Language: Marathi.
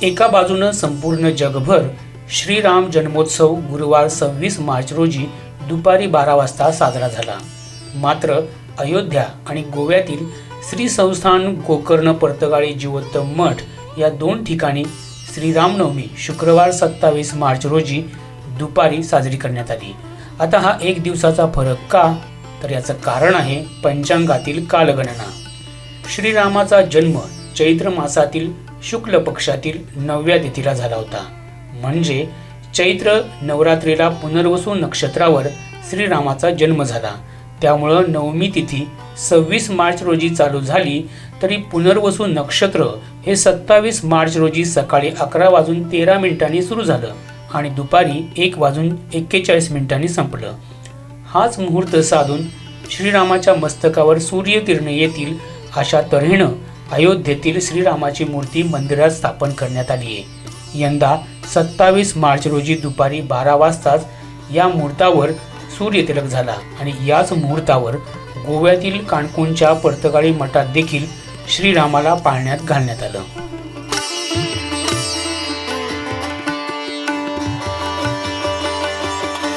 एका बाजूनं संपूर्ण जगभर श्रीराम जन्मोत्सव गुरुवार 26 मार्च रोजी दुपारी 12 वाजता साजरा झाला। मात्र अयोध्या आणि गोव्यातील श्री संस्थान गोकर्ण पर्तगाळी जीवोत्तम मठ या दोन ठिकाणी श्रीरामनवमी शुक्रवार 27 मार्च रोजी दुपारी साजरी करण्यात आली। आता हा एक दिवसाचा फरक का? तर याचं कारण आहे पंचांगातील कालगणना। श्रीरामाचा जन्म चैत्र मासातील शुक्ल पक्षातील 9व्या तिथीला झाला होता, म्हणजे चैत्र नवरात्रीला पुनर्वसू नक्षत्रावर श्रीरामाचा जन्म झाला। त्यामुळं नवमी तिथी 26 मार्च रोजी चालू झाली तरी पुनर्वसू नक्षत्र हे 27 मार्च रोजी सकाळी 11:13 सुरू झालं आणि दुपारी 1:41 संपलं। हाच मुहूर्त साधून श्रीरामाच्या मस्तकावर सूर्यकिरणे येतील अशा तऱ्हेनं अयोध्येतील श्रीरामाची मूर्ती मंदिरात स्थापन करण्यात आली आहे। यंदा 27 मार्च रोजी दुपारी 12 वाजताच या मुहूर्तावर सूर्यतिलक झाला आणि याच मुहूर्तावर गोव्यातील काणकोणच्या पर्तगाळी मठात देखील श्रीरामाला पाळण्यात घालण्यात आलं।